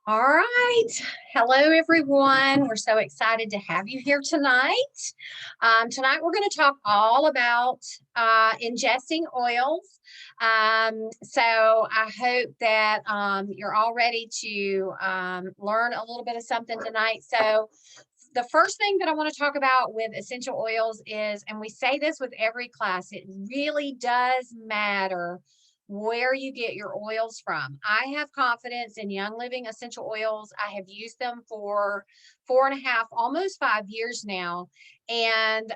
All right. Hello, everyone. We're so excited to have you here tonight. Tonight, we're going to talk all about ingesting oils. So I hope that you're all ready to learn a little bit of something tonight. So the first thing that I want to talk about with essential oils is, and we say this with every class, it really does matter where you get your oils from. I have confidence in Young Living essential oils. I have used them for 4.5, almost 5 years now. And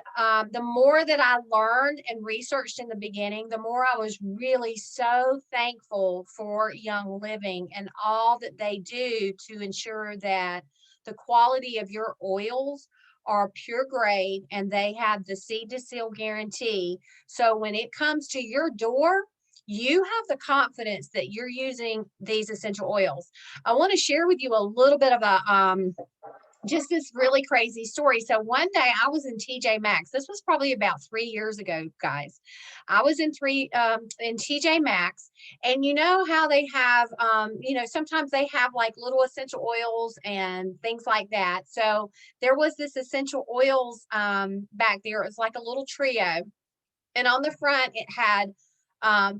the more that I learned and researched in the beginning, the more I was really so thankful for Young Living and all that they do to ensure that the quality of your oils are pure grade and they have the seed to seal guarantee. So when it comes to your door, you have the confidence that you're using these essential oils. I want to share with you a little bit of a just this really crazy story. So one day I was in TJ Maxx. This was probably about 3 years ago, guys. I was in TJ Maxx, and you know how they have sometimes they have like little essential oils and things like that. So there was this essential oils back there. It was like a little trio, and on the front it had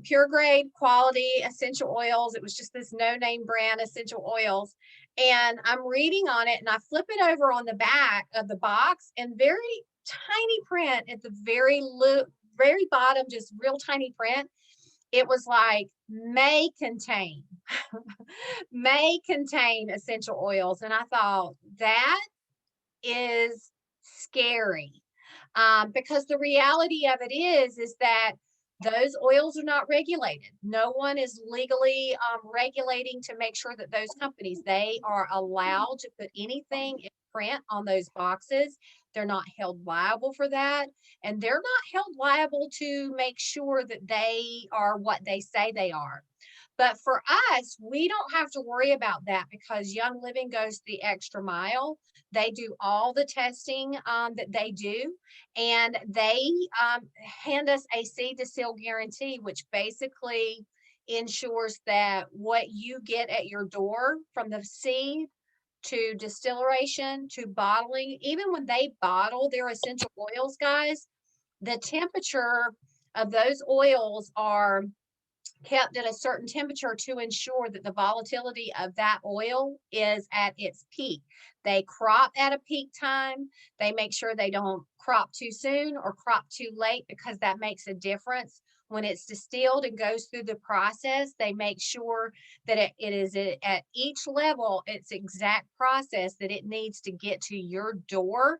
pure grade quality essential oils. It was just this no name brand essential oils. And I'm reading on it and I flip it over on the back of the box, and very tiny print at the very bottom, just real tiny print. It was like may contain, may contain essential oils. And I thought that is scary, because the reality of it is that those oils are not regulated. No one is legally regulating to make sure that those companies, they are allowed to put anything in print on those boxes. They're not held liable for that, and they're not held liable to make sure that they are what they say they are. But for us, we don't have to worry about that because Young Living goes the extra mile. They do all the testing that they do, and they hand us a seed to seal guarantee, which basically ensures that what you get at your door, from the seed to distillation to bottling, even when they bottle their essential oils, guys, the temperature of those oils are kept at a certain temperature to ensure that the volatility of that oil is at its peak. They crop at a peak time. They make sure they don't crop too soon or crop too late, because that makes a difference. When it's distilled and goes through the process, they make sure that it is at each level, its exact process that it needs to get to your door,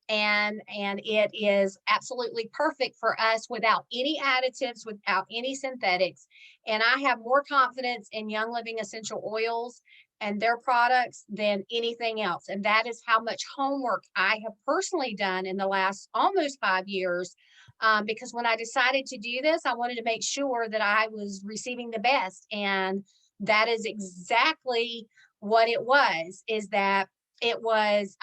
and it is absolutely perfect for us without any additives, without any synthetics. And I have more confidence in Young Living essential oils and their products than anything else. And that is how much homework I have personally done in the last almost 5 years. Because when I decided to do this, I wanted to make sure that I was receiving the best. And that is exactly what it was, is that it was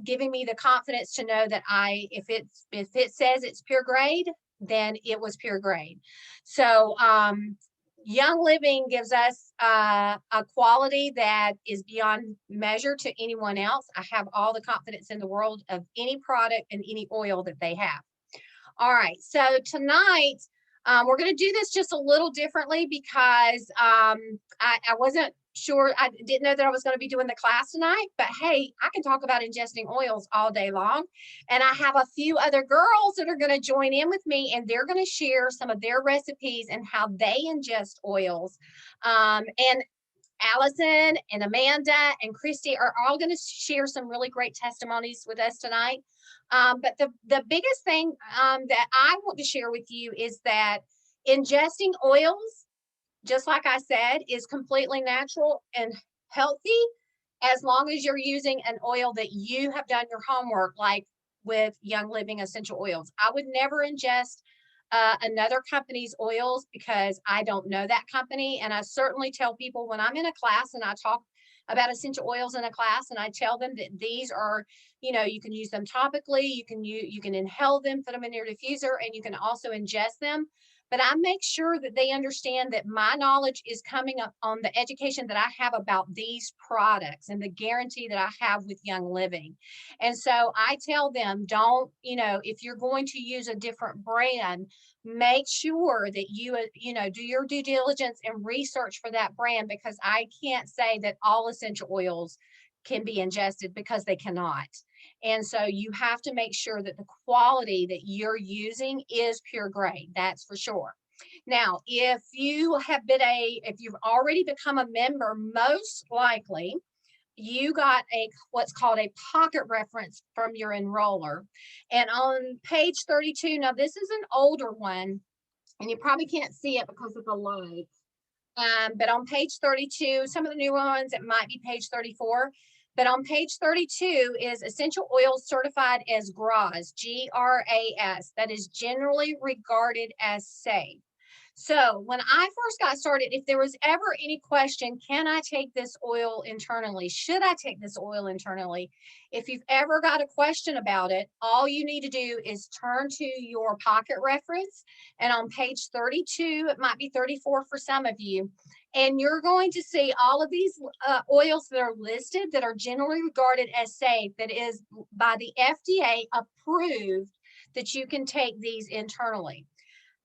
giving me the confidence to know that if it says it's pure grade, then it was pure grade. So Young Living gives us a quality that is beyond measure to anyone else. I have all the confidence in the world of any product and any oil that they have. All right, so tonight we're going to do this just a little differently because I wasn't sure. I didn't know that I was going to be doing the class tonight, but hey, I can talk about ingesting oils all day long. And I have a few other girls that are going to join in with me, and they're going to share some of their recipes and how they ingest oils. And Allison and Amanda and Christy are all going to share some really great testimonies with us tonight. But the biggest thing that I want to share with you is that ingesting oils, just like I said, is completely natural and healthy, as long as you're using an oil that you have done your homework, like with Young Living essential oils. I would never ingest another company's oils because I don't know that company. And I certainly tell people when I'm in a class and I talk about essential oils in a class, and I tell them that these are, you can use them topically, you can inhale them, put them in your diffuser, and you can also ingest them. but I make sure that they understand that my knowledge is coming up on the education that I have about these products and the guarantee that I have with Young Living. And so I tell them, don't, if you're going to use a different brand, make sure that you do your due diligence and research for that brand, because I can't say that all essential oils can be ingested, because they cannot. And so you have to make sure that the quality that you're using is pure grade. That's for sure. Now, if you've already become a member, most likely you got what's called a pocket reference from your enroller. And on page 32, now this is an older one, and you probably can't see it because of the light. But on page 32, some of the newer ones, it might be page 34. But on page 32 is essential oils certified as GRAS, GRAS, that is generally regarded as safe. So when I first got started, if there was ever any question, can I take this oil internally? Should I take this oil internally? If you've ever got a question about it, all you need to do is turn to your pocket reference. And on page 32, it might be 34 for some of you, and you're going to see all of these oils that are listed that are generally regarded as safe, that is by the FDA approved, that you can take these internally.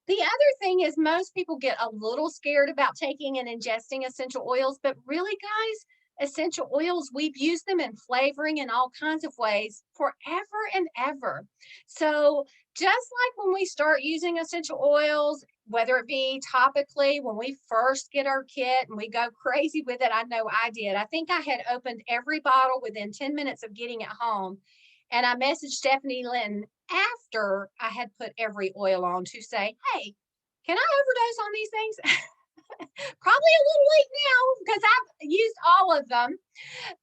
The other thing is, most people get a little scared about taking and ingesting essential oils, but really, guys, essential oils, we've used them in flavoring in all kinds of ways forever and ever. So just like when we start using essential oils, whether it be topically, when we first get our kit and we go crazy with it, I know I did. I think I had opened every bottle within 10 minutes of getting it home. And I messaged Stephanie Lynn after I had put every oil on to say, hey, can I overdose on these things? Probably a little late now because I've used all of them.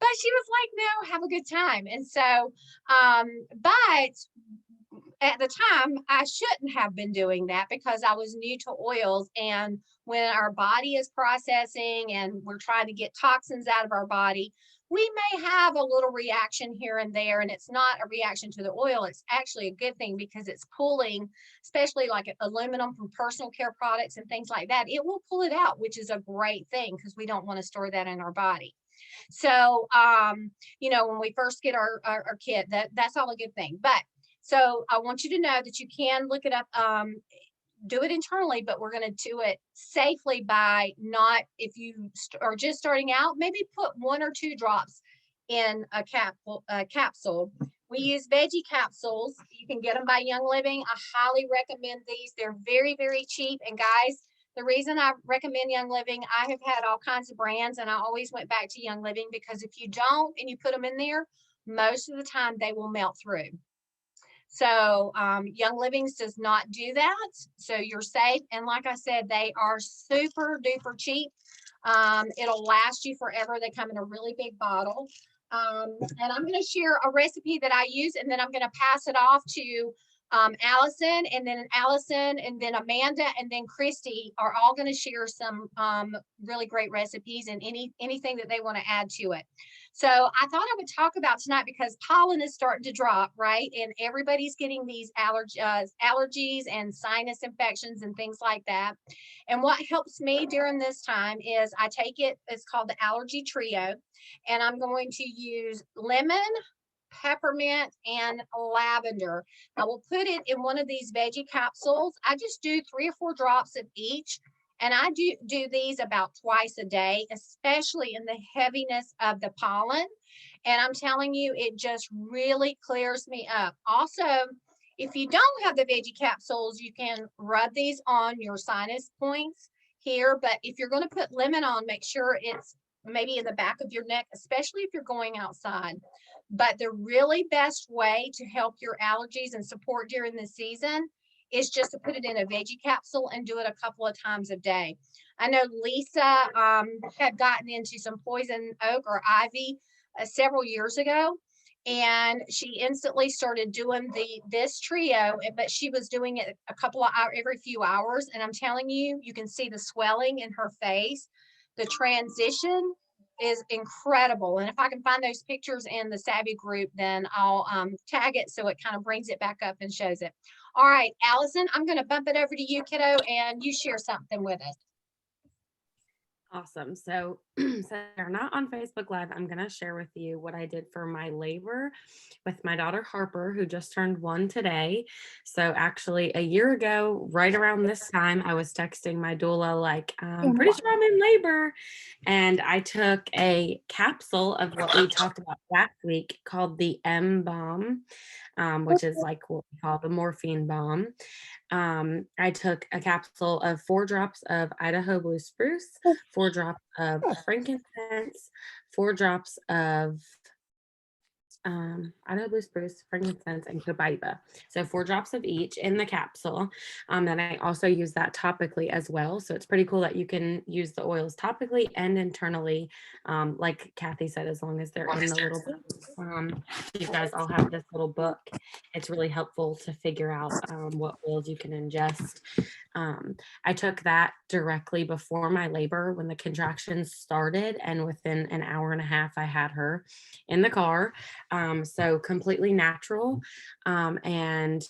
But she was like, no, have a good time. And so, but at the time, I shouldn't have been doing that because I was new to oils. And when our body is processing and we're trying to get toxins out of our body, we may have a little reaction here and there, and it's not a reaction to the oil. It's actually a good thing because it's pulling, especially like aluminum from personal care products and things like that. It will pull it out, which is a great thing because we don't want to store that in our body. So, when we first get our kit, that's all a good thing. But so I want you to know that you can look it up, do it internally, but we're going to do it safely by not, if you are just starting out, maybe put 1 or 2 drops in a capsule. We use Veggie Capsules. You can get them by Young Living. I highly recommend these. They're very, very cheap. And guys, the reason I recommend Young Living, I have had all kinds of brands and I always went back to Young Living because if you don't and you put them in there, most of the time they will melt through. So Young Livings does not do that. So you're safe. And like I said, they are super duper cheap. It'll last you forever. They come in a really big bottle. And I'm going to share a recipe that I use, and then I'm going to pass it off to Allison, and then Amanda, and then Christy are all going to share some really great recipes and anything that they want to add to it. So I thought I would talk about tonight because pollen is starting to drop, right? And everybody's getting these allergies and sinus infections and things like that. And what helps me during this time is I take it, it's called the Allergy Trio, and I'm going to use lemon, peppermint, and lavender. I will put it in one of these veggie capsules. I just do 3 or 4 drops of each. And I do these about twice a day, especially in the heaviness of the pollen. And I'm telling you, it just really clears me up. Also, if you don't have the veggie capsules, you can rub these on your sinus points here. But if you're going to put lemon on, make sure it's maybe in the back of your neck, especially if you're going outside. But the really best way to help your allergies and support during the season is just to put it in a veggie capsule and do it a couple of times a day. I know Lisa had gotten into some poison oak or ivy several years ago, and she instantly started doing this trio, but she was doing it a couple of hours, every few hours. And I'm telling you, you can see the swelling in her face, the transition is incredible. And if I can find those pictures in the Savvy group, then I'll tag it so it kind of brings it back up and shows it. All right, Allison, I'm going to bump it over to you, kiddo, and you share something with us. Awesome. So, since you're not on Facebook Live, I'm going to share with you what I did for my labor with my daughter Harper, who just turned 1 today. So, actually, a year ago, right around this time, I was texting my doula, like, I'm pretty sure I'm in labor. And I took a capsule of what we talked about last week called the M bomb, which is like what we call the morphine bomb. I took a capsule of 4 drops of Idaho blue spruce, 4 drops of frankincense, 4 drops of Idaho blue spruce, frankincense, and copaiba. So 4 drops of each in the capsule. And I also use that topically as well. So it's pretty cool that you can use the oils topically and internally, like Kathy said, as long as they're in the little book. You guys all have this little book. It's really helpful to figure out what oils you can ingest. I took that directly before my labor when the contractions started, and within an hour and a half, I had her in the car. So completely natural. And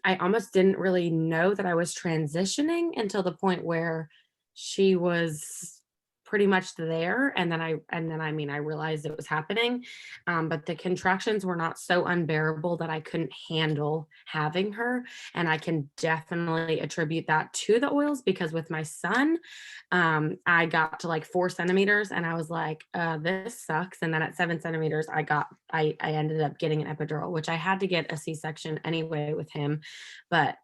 I almost didn't really know that I was transitioning until the point where she was pretty much there. And then I realized it was happening. But the contractions were not so unbearable that I couldn't handle having her. And I can definitely attribute that to the oils, because with my son, I got to like 4 centimeters and I was like, this sucks. And then at 7 centimeters, I ended up getting an epidural, which I had to get a C-section anyway with him. But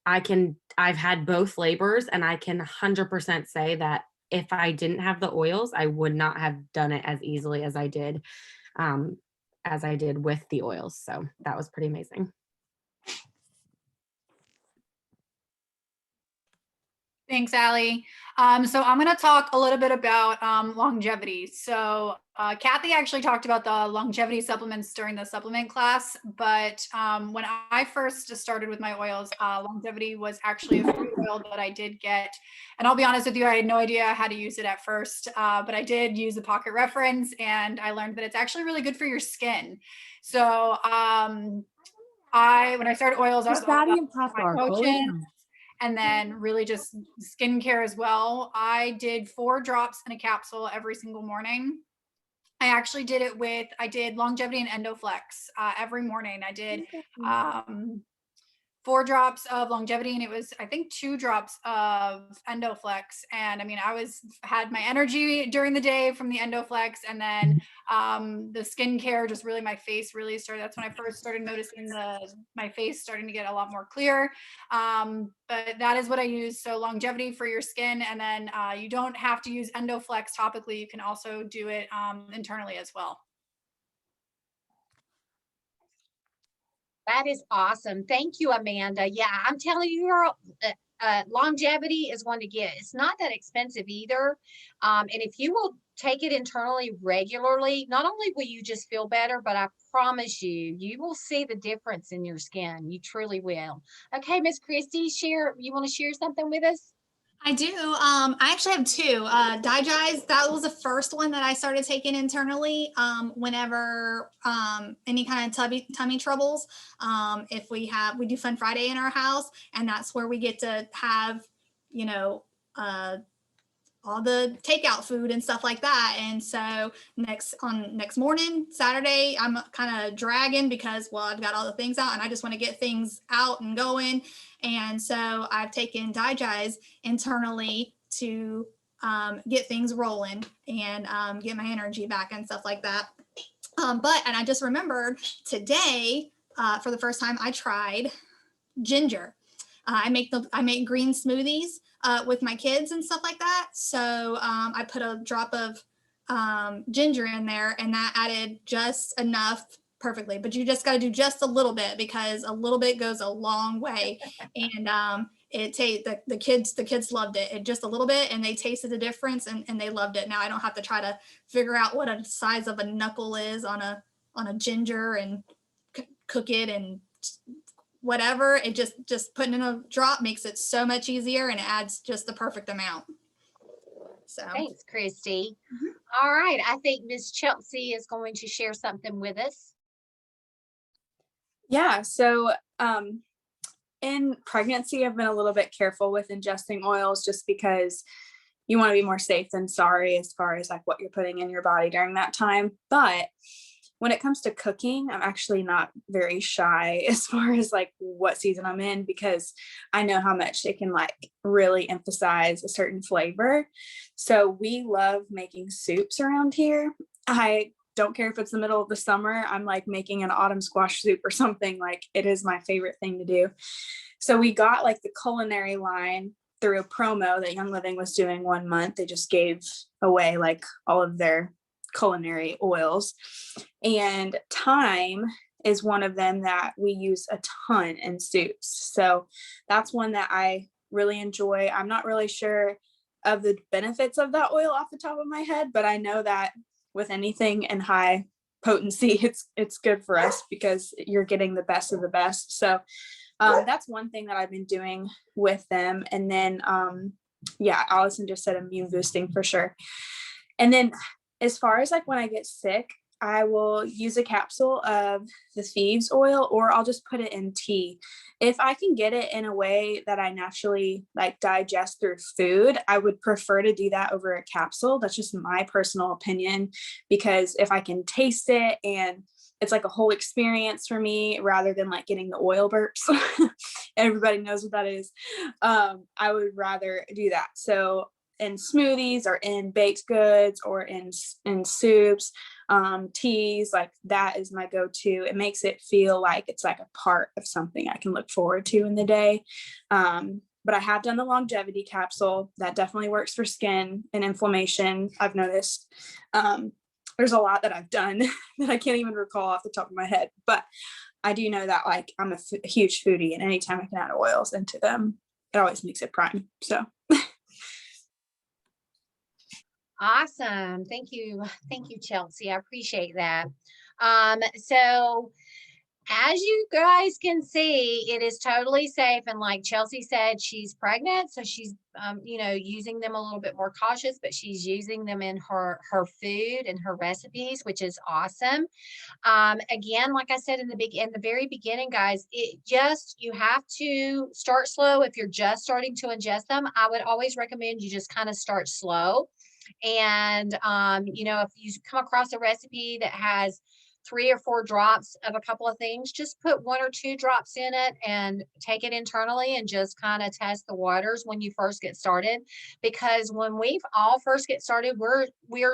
I've had both labors, and I can 100% say that if I didn't have the oils, I would not have done it as easily as I did with the oils. So that was pretty amazing. Thanks, Allie. So I'm going to talk a little bit about longevity. So Kathy actually talked about the longevity supplements during the supplement class, but when I first started with my oils, longevity was actually a free oil that I did get. And I'll be honest with you, I had no idea how to use it at first, but I did use a pocket reference, and I learned that it's actually really good for your skin. So when I started oils, I was all about my potions, and then really just skincare as well. I did 4 drops in a capsule every single morning. I actually did longevity and endoflex every morning. I did 4 drops of longevity, and it was, I think, 2 drops of endoflex. And I mean, had my energy during the day from the endoflex, and then the skincare, just really my face really started. That's when I first started noticing my face starting to get a lot more clear. But that is what I use. So longevity for your skin, and then you don't have to use endoflex topically. You can also do it internally as well. That is awesome. Thank you, Amanda. Yeah, I'm telling you, girl, longevity is one to get. It's not that expensive either. And if you will take it internally regularly, not only will you just feel better, but I promise you, you will see the difference in your skin. You truly will. Okay, Miss Christy, you want to share something with us? I do. I actually have 2. Digize, that was the first one that I started taking internally whenever any kind of tummy troubles. If we do Fun Friday in our house, and that's where we get to have, all the takeout food and stuff like that. And so next morning, Saturday, I'm kind of dragging because, well, I've got all the things out and I just want to get things out and going. And so I've taken Digize internally to get things rolling and get my energy back and stuff like that. And I just remembered today, for the first time, I tried ginger. I make green smoothies with my kids and stuff like that. So I put a drop of ginger in there, and that added just enough perfectly. But you just got to do just a little bit, because a little bit goes a long way. And the kids loved it. Just a little bit, and they tasted the difference, and they loved it. Now I don't have to try to figure out what a size of a knuckle is on a ginger and cook it and whatever. It just putting in a drop makes it so much easier, and it adds just the perfect amount. So thanks, Christy. All right. I think Miss Chelsea is going to share something with us. Yeah, so in pregnancy, I've been a little bit careful with ingesting oils just because you want to be more safe than sorry as far as like what you're putting in your body during that time. But when it comes to cooking, I'm actually not very shy as far as like what season I'm in, because I know how much it can like really emphasize a certain flavor. So we love making soups around here. I don't care if it's the middle of the summer, I'm like making an autumn squash soup or something. Like, it is my favorite thing to do. So we got like the culinary line through a promo that Young Living was doing 1 month. They just gave away like all of their culinary oils, and thyme is one of them that we use a ton in soups. So that's one that I really enjoy. I'm not really sure of the benefits of that oil off the top of my head, but I know that with anything in high potency, it's good for us because you're getting the best of the best. So that's one thing that I've been doing with them. And then yeah, Allison just said immune boosting for sure. And then as far as like when I get sick, I will use a capsule of the Thieves oil, or I'll just put it in tea. If I can get it in a way that I naturally like digest through food, I would prefer to do that over a capsule. That's just my personal opinion, because if I can taste it and it's like a whole experience for me rather than like getting the oil burps. Everybody knows what that is. I would rather do that. So in smoothies or in baked goods or in soups, teas, like that is my go-to. It makes it feel like it's like a part of something I can look forward to in the day. But I have done the longevity capsule. That definitely works for skin and inflammation, I've noticed. There's a lot that I've done that I can't even recall off the top of my head, but I do know that like I'm a huge foodie, and anytime I can add oils into them, it always makes it prime. So Awesome. Thank you. Thank you, Chelsea. I appreciate that. So as you guys can see, it is totally safe. And like Chelsea said, she's pregnant. So she's, using them a little bit more cautious, but she's using them in her food and her recipes, which is awesome. Again, like I said in the very beginning, guys, you have to start slow. If you're just starting to ingest them, I would always recommend you just kind of start slow. And, if you come across a recipe that has 3 or 4 drops of a couple of things, just put 1 or 2 drops in it and take it internally and just kind of test the waters when you first get started. Because when we all first get started, we're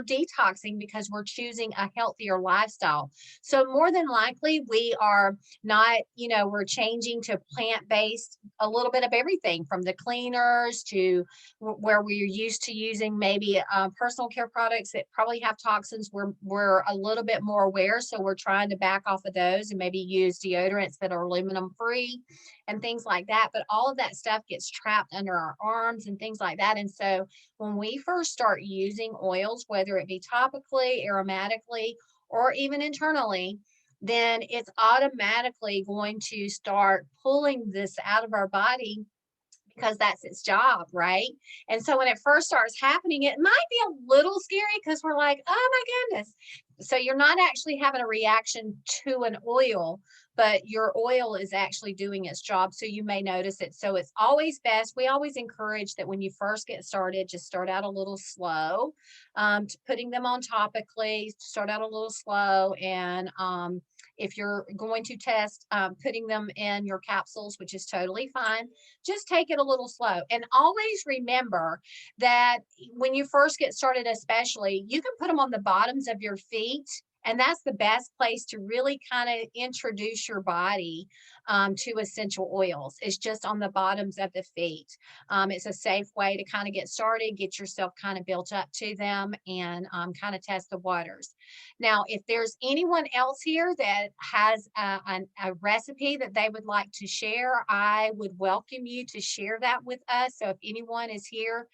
detoxing because we're choosing a healthier lifestyle. So more than likely we are not, we're changing to plant-based, a little bit of everything from the cleaners to where we're used to using maybe personal care products that probably have toxins. We're a little bit more aware. So we're trying to back off of those and maybe use deodorants that are aluminum free and things like that. But all of that stuff gets trapped under our arms and things like that. And so when we first start using oils, whether it be topically, aromatically, or even internally, then it's automatically going to start pulling this out of our body, because that's its job, right? And so when it first starts happening, it might be a little scary because we're like, oh my goodness. So you're not actually having a reaction to an oil, but your oil is actually doing its job. So you may notice it. So it's always best. We always encourage that when you first get started, just start out a little slow, to putting them on topically, start out a little slow. And if you're going to test putting them in your capsules, which is totally fine, just take it a little slow. And always remember that when you first get started, especially, you can put them on the bottoms of your feet. And that's the best place to really kind of introduce your body to essential oils. It's just on the bottoms of the feet. It's a safe way to kind of get started, get yourself kind of built up to them, and kind of test the waters. Now, if there's anyone else here that has a recipe that they would like to share, I would welcome you to share that with us. So if anyone is here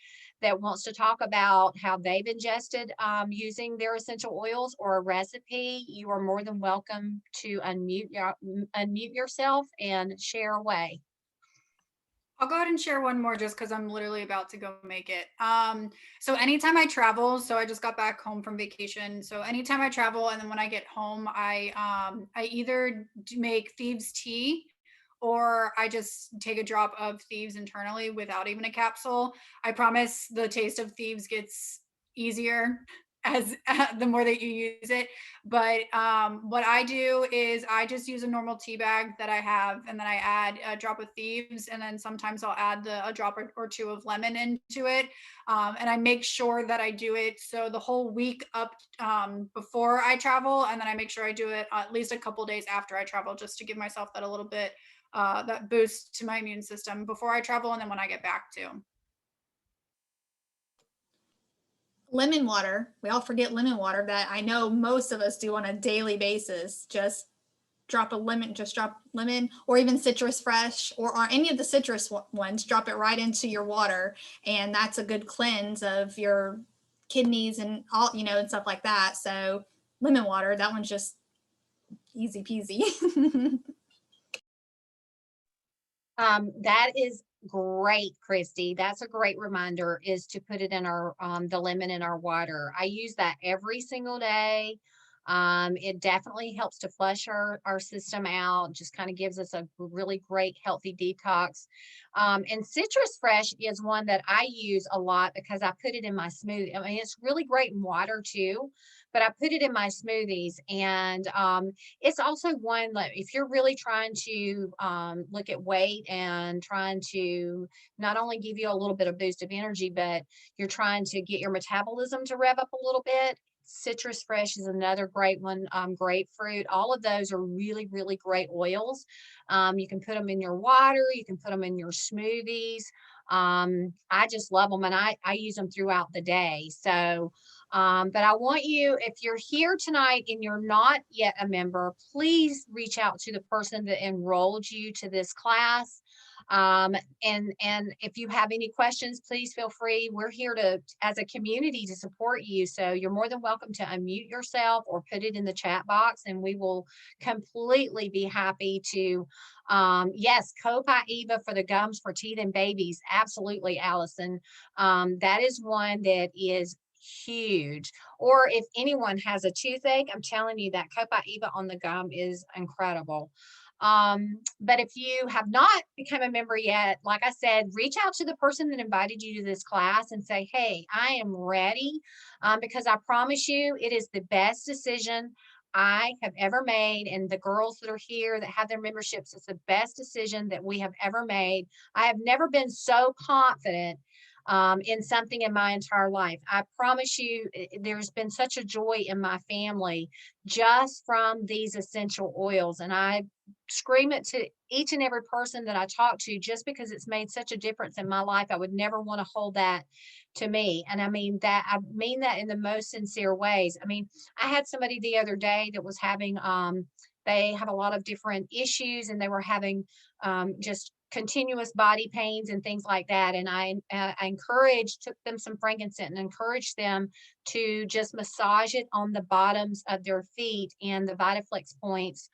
that wants to talk about how they've ingested using their essential oils or a recipe, you are more than welcome to unmute yourself and share away. I'll go ahead and share one more just because I'm literally about to go make it. So anytime I travel, so I just got back home from vacation. So anytime I travel and then when I get home, I either make Thieves Tea or I just take a drop of Thieves internally without even a capsule. I promise the taste of Thieves gets easier as the more that you use it. But what I do is I just use a normal tea bag that I have, and then I add a drop of Thieves, and then sometimes I'll add a drop or two of lemon into it. And I make sure that I do it so the whole week up before I travel, and then I make sure I do it at least a couple days after I travel, just to give myself that a little bit that boost to my immune system before I travel, and then when I get back too. Lemon water. We all forget lemon water, that I know most of us do on a daily basis. Just drop lemon, or even citrus fresh, or any of the citrus ones, drop it right into your water. And that's a good cleanse of your kidneys and all, and stuff like that. So lemon water, that one's just easy peasy. That is great, Christy. That's a great reminder, is to put it in our the lemon in our water. I use that every single day. It definitely helps to flush our system out, just kind of gives us a really great healthy detox. And citrus fresh is one that I use a lot because I put it in my smoothie. I mean, it's really great in water too, but I put it in my smoothies. And it's also one that if you're really trying to look at weight and trying to not only give you a little bit of boost of energy, but you're trying to get your metabolism to rev up a little bit, citrus fresh is another great one. Grapefruit, all of those are really, really great oils. You can put them in your water, you can put them in your smoothies. I just love them, and I use them throughout the day. So but I want you, if you're here tonight and you're not yet a member, please reach out to the person that enrolled you to this class. And if you have any questions, please feel free. We're here to, as a community, to support you. So you're more than welcome to unmute yourself or put it in the chat box, and we will completely be happy to, yes, Copaiba for the gums for teeth and babies. Absolutely, Allison. That is one that is huge. Or if anyone has a toothache, I'm telling you that Copaiba on the gum is incredible. But if you have not become a member yet, like I said, reach out to the person that invited you to this class and say, hey, I am ready, because I promise you it is the best decision I have ever made. And the girls that are here that have their memberships, it's the best decision that we have ever made. I have never been so confident in something in my entire life. I promise you, there's been such a joy in my family just from these essential oils. And I scream it to each and every person that I talk to, just because it's made such a difference in my life. I would never want to hold that to me. And I mean that in the most sincere ways. I mean, I had somebody the other day that was having, they have a lot of different issues, and they were having just continuous body pains and things like that. And I took them some frankincense and encouraged them to just massage it on the bottoms of their feet and the Vitaflex points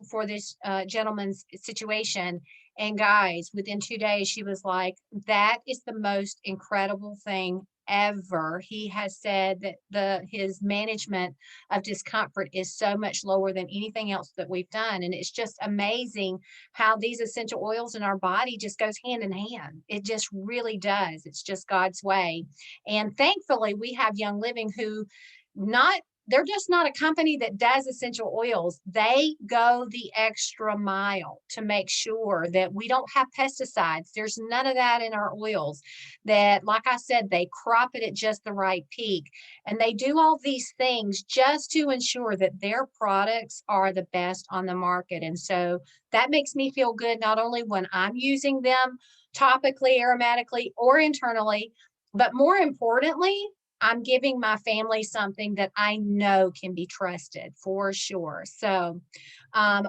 for this gentleman's situation. And guys, within 2 days, she was like, that is the most incredible thing ever. He has said that his management of discomfort is so much lower than anything else that we've done. And it's just amazing how these essential oils in our body just goes hand in hand. It just really does. It's just God's way. And thankfully, we have Young Living who they're just not a company that does essential oils. They go the extra mile to make sure that we don't have pesticides. There's none of that in our oils. That, like I said, they crop it at just the right peak. And they do all these things just to ensure that their products are the best on the market. And so that makes me feel good, not only when I'm using them topically, aromatically, or internally, but more importantly, I'm giving my family something that I know can be trusted for sure. So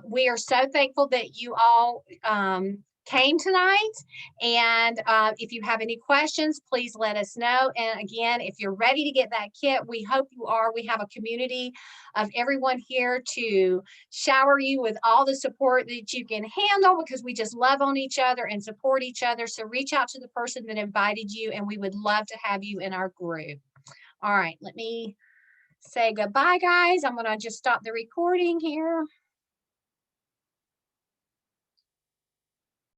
we are so thankful that you all came tonight. And if you have any questions, please let us know. And again, if you're ready to get that kit, we hope you are. We have a community of everyone here to shower you with all the support that you can handle, because we just love on each other and support each other. So reach out to the person that invited you, and we would love to have you in our group. All right, let me say goodbye, guys. I'm going to just stop the recording here.